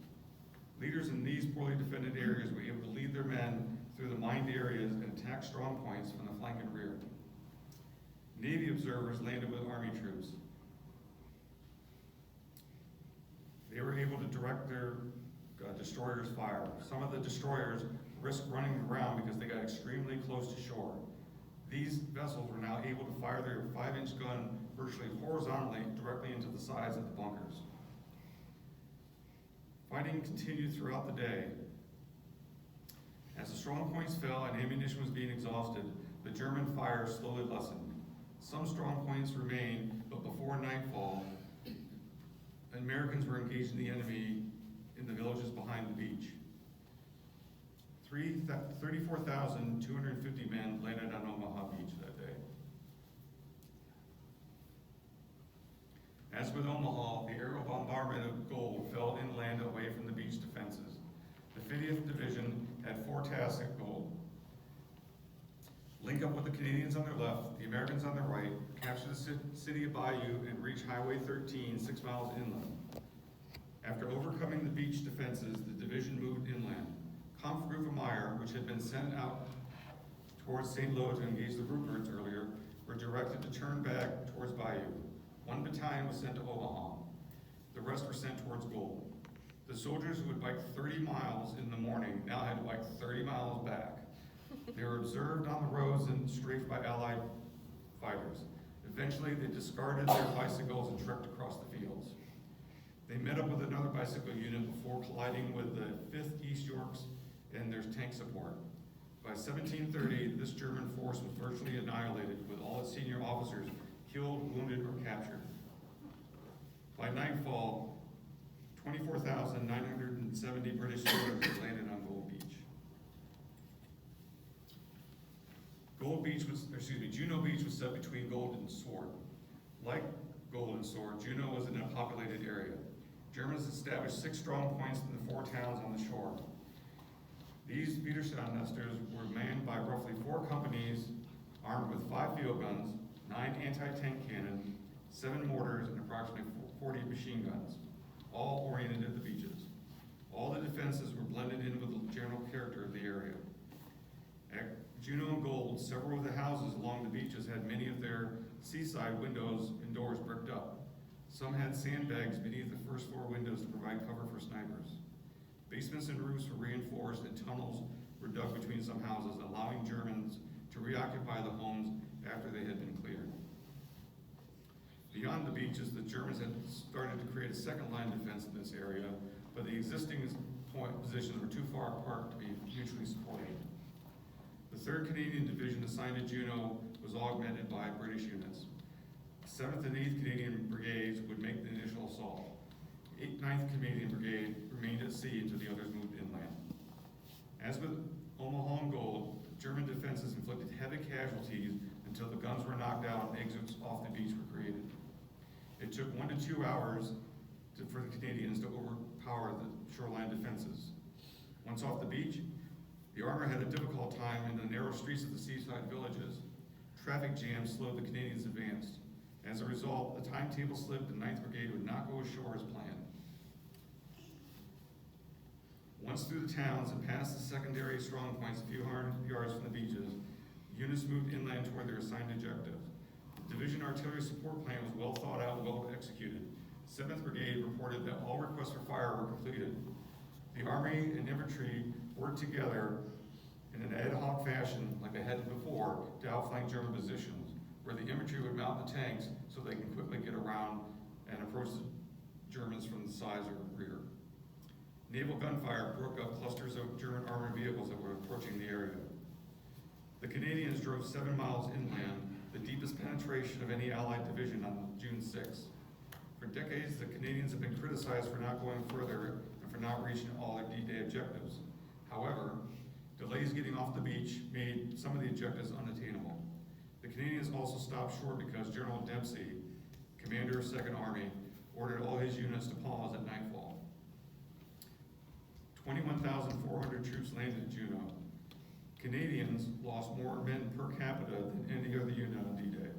Leaders in these poorly defended areas were able to lead their men through the mined areas and attack strong points from the flank and rear. Navy observers landed with Army troops. They were able to direct their destroyers' fire. Some of the destroyers risked running aground because they got extremely close to shore. These vessels were now able to fire their 5-inch gun virtually horizontally directly into the sides of the bunkers. Fighting continued throughout the day. As the strong points fell and ammunition was being exhausted, the German fire slowly lessened. Some strong points remained, but before nightfall, Americans were engaging the enemy in the villages behind the beach. 34,250 men landed on Omaha Beach that day. As with Omaha, the aerial bombardment of gold fell inland away from the beach defenses. The 50th Division had 4 tasks at gold. Link up with the Canadians on their left, the Americans on their right, capture the city of Bayou, and reach Highway 13, 6 miles inland. After overcoming the beach defenses, the division moved inland. Kampfgruppe Meyer, which had been sent out towards St. Louis to engage the Ruperts earlier, were directed to turn back towards Bayou. One battalion was sent to Omaha. The rest were sent towards Gold. The soldiers who would bike 30 miles in the morning now had to bike 30 miles back. They were observed on the roads and strafed by Allied fighters. Eventually, they discarded their bicycles and trekked across the fields. They met up with another bicycle unit before colliding with the 5th East Yorks and their tank support. By 1730, this German force was virtually annihilated, with all its senior officers killed, wounded, or captured. By nightfall, 24,970 British soldiers had landed on Gold Beach. Juno Beach was set between Gold and Sword. Like Gold and Sword, Juno was in a populated area. Germans established 6 strong points in the 4 towns on the shore. These Widerstandnesters were manned by roughly 4 companies armed with 5 field guns, 9 anti-tank cannon, 7 mortars, and approximately 40 machine guns, all oriented at the beaches. All the defenses were blended in with the general character of the area. At Juno and Gold, several of the houses along the beaches had many of their seaside windows and doors bricked up. Some had sandbags beneath the first floor windows to provide cover for snipers. Basements and roofs were reinforced and tunnels were dug between some houses, allowing Germans to reoccupy the homes after they had been cleared. Beyond the beaches, the Germans had started to create a second line defense in this area, but the existing positions were too far apart to be mutually supporting. The 3rd Canadian Division assigned to Juno was augmented by British units. 7th and 8th Canadian Brigades would make the initial assault. 9th Canadian Brigade remained at sea until the others moved inland. As with Omaha and Gold, German defenses inflicted heavy casualties until the guns were knocked out and exits off the beach were created. It took 1 to 2 hours for the Canadians to overpower the shoreline defenses. Once off the beach, the armor had a difficult time in the narrow streets of the seaside villages. Traffic jams slowed the Canadians' advance. As a result, the timetable slipped and 9th Brigade would not go ashore as planned. Once through the towns and past the secondary strong points a few hundred yards from the beaches, units moved inland toward their assigned objective. The division artillery support plan was well thought out and well executed. 7th Brigade reported that all requests for fire were completed. The Army and infantry worked together in an ad hoc fashion, like they had before, to outflank German positions, where the infantry would mount the tanks so they can quickly get around and approach the Germans from the sides or rear. Naval gunfire broke up clusters of German armored vehicles that were approaching the area. The Canadians drove 7 miles inland, the deepest penetration of any Allied division on June 6th. For decades, the Canadians have been criticized for not going further and for not reaching all their D-Day objectives. However, delays getting off the beach made some of the objectives unattainable. The Canadians also stopped short because General Dempsey, commander of 2nd Army, ordered all his units to pause at nightfall. 21,400 troops landed at Juno. Canadians lost more men per capita than any other unit on D-Day.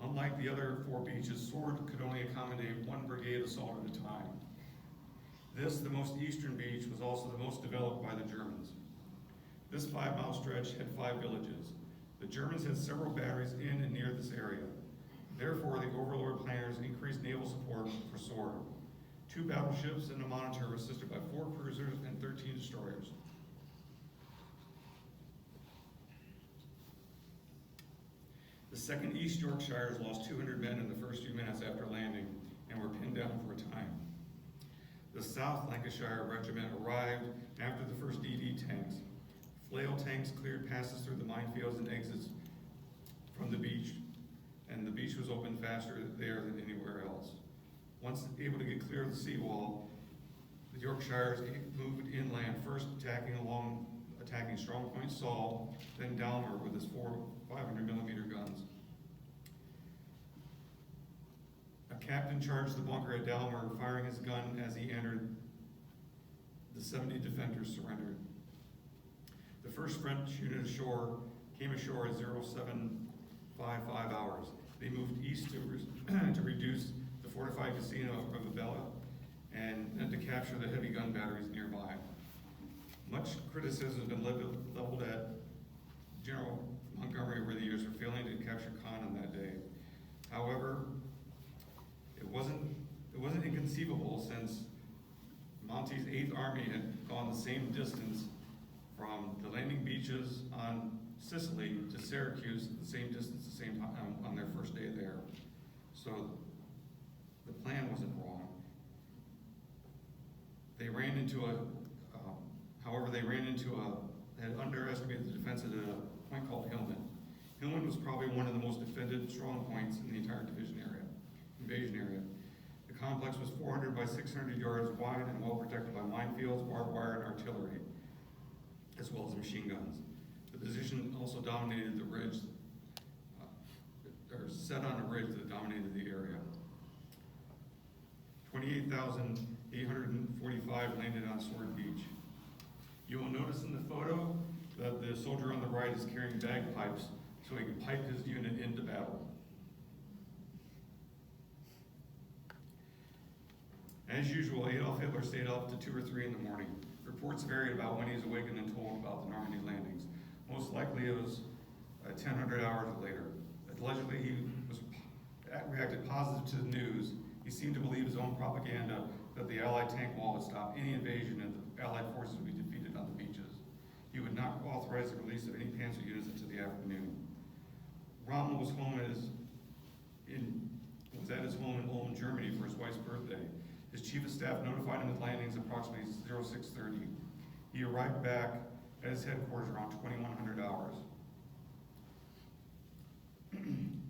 Unlike the other 4 beaches, Sword could only accommodate 1 brigade assault at a time. This, the most eastern beach, was also the most developed by the Germans. This 5-mile stretch had 5 villages. The Germans had several batteries in and near this area. Therefore, the Overlord planners increased naval support for Sword. 2 battleships and a monitor were assisted by 4 cruisers and 13 destroyers. The 2nd East Yorkshires lost 200 men in the first few minutes after landing and were pinned down for a time. The South Lancashire Regiment arrived after the first DD tanks. Flail tanks cleared passes through the minefields and exits from the beach, and the beach was opened faster there than anywhere else. Once able to get clear of the seawall, the Yorkshires moved inland, first attacking Strong Point Saul, then Dalmer with his 4 500mm guns. A captain charged the bunker at Dalmer, firing his gun as he entered. The 70 defenders surrendered. The first French unit came ashore at 0755 hours. They moved east to reduce the fortified casino of Abella and to capture the heavy gun batteries nearby. Much criticism has been leveled at General Montgomery over the years for failing to capture Khan on that day. However, it wasn't inconceivable, since Monty's 8th Army had gone the same distance from the landing beaches on Sicily to Syracuse, the same distance, the same time on their first day there. So the plan wasn't wrong. They ran into had underestimated the defense at a point called Hillman. Hillman was probably one of the most defended strong points in the entire invasion area. The complex was 400 by 600 yards wide and well protected by minefields, barbed wire, and artillery, as well as machine guns. The position also dominated the ridge, or set on a ridge that dominated the area. 28,845 landed on Sword Beach. You will notice in the photo that the soldier on the right is carrying bagpipes so he can pipe his unit into battle. As usual, Adolf Hitler stayed up to 2 or 3 in the morning. Reports varied about when he was awakened and told about the Normandy landings. Most likely it was 1000 hours later. Allegedly, he reacted positive to the news. He seemed to believe his own propaganda that the Allied tank wall would stop any invasion and the Allied forces would be defeated on the beaches. He would not authorize the release of any panzer units until the afternoon. Rommel was at his home in Ulm, Germany for his wife's birthday. His chief of staff notified him of landings approximately 0630. He arrived back at his headquarters around 2100 hours.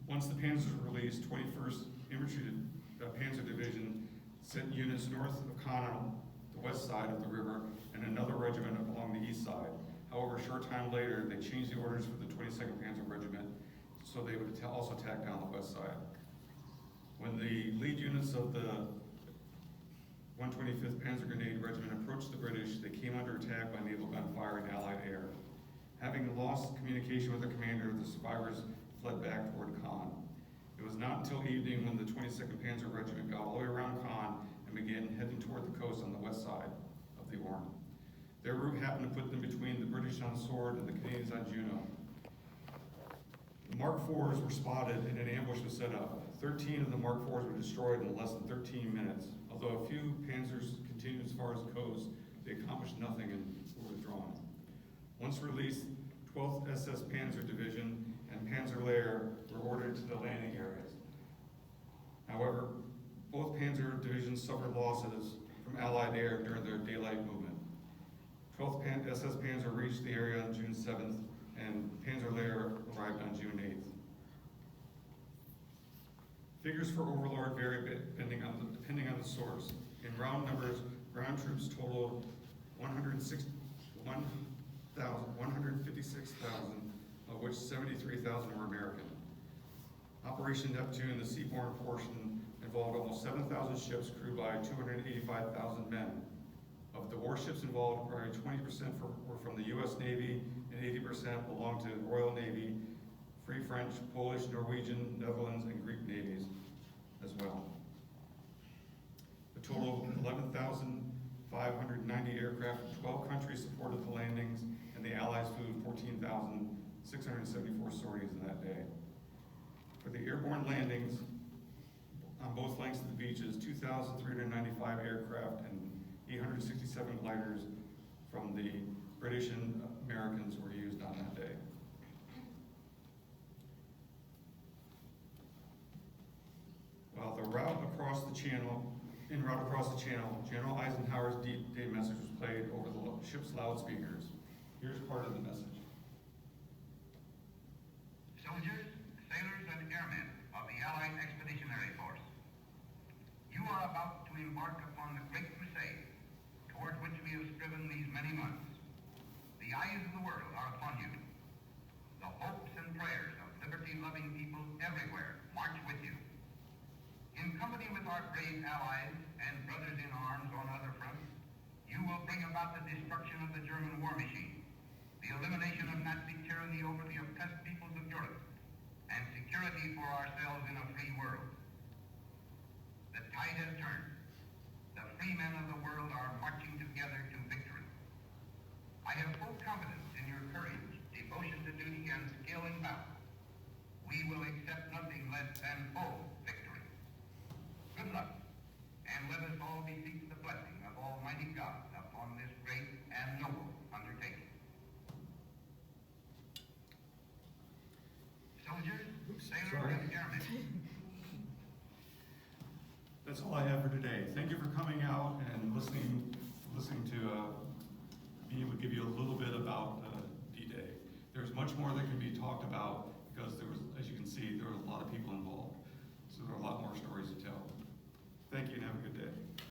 Once the panzers were released, 21st Infantry Panzer Division sent units north of Caen on the west side of the river and another regiment along the east side. However, a short time later, they changed the orders for the 22nd Panzer Regiment so they would also attack down the west side. When the lead units of the 125th Panzer Grenadier Regiment approached the British, they came under attack by naval gunfire and Allied air. Having lost communication with their commander, the survivors fled back toward Caen. It was not until evening when the 22nd Panzer Regiment got all the way around Caen and began heading toward the coast on the west side of the Orne. Their route happened to put them between the British on Sword and the Canadians on Juno. The Mark IVs were spotted and an ambush was set up. 13 of the Mark IVs were destroyed in less than 13 minutes. Although a few panzers continued as far as the coast, they accomplished nothing and were withdrawn. Once released, 12th SS Panzer Division and Panzerlehr were ordered to the landing areas. However, both Panzer Divisions suffered losses from Allied air during their daylight movement. 12th SS Panzer reached the area on June 7th, and Panzerlehr arrived on June 8th. Figures for Overlord vary depending on the source. In round numbers, ground troops totaled 156,000, of which 73,000 were American. Operation Neptune, the seaborne portion, involved almost 7,000 ships crewed by 285,000 men. Of the warships involved, probably 20% were from the U.S. Navy and 80% belonged to the Royal Navy, Free French, Polish, Norwegian, Netherlands, and Greek navies as well. A total of 11,590 aircraft from 12 countries supported the landings, and the Allies flew 14,674 sorties in that day. For the airborne landings on both lengths of the beaches, 2,395 aircraft and 867 gliders from the British and Americans were used on that day. While en route across the channel, General Eisenhower's D-Day message was played over the ship's loudspeakers. Here's part of the message. Soldiers, sailors, and airmen of the Allied Expeditionary Force, you are about to embark upon the Great Crusade, toward which we have striven these many months. The eyes of the world are upon you. The hopes and prayers of liberty-loving people everywhere march with you. In company with our brave allies and brothers in arms on other fronts, you will bring about the destruction of the German war machine, the elimination of Nazi tyranny over the oppressed peoples of Europe, and security for ourselves in a free world. The tide has turned. The free men of the world are marching together to victory. I have full confidence in your courage, devotion to duty, and skill in battle, we will accept nothing less than full victory. Good luck, and let us all beseech the blessing of Almighty God upon this great and noble undertaking. Soldiers, sailors, and airmen. That's all I have for today. Thank you for coming out and listening to be able to give you a little bit about D-Day. There's much more that can be talked about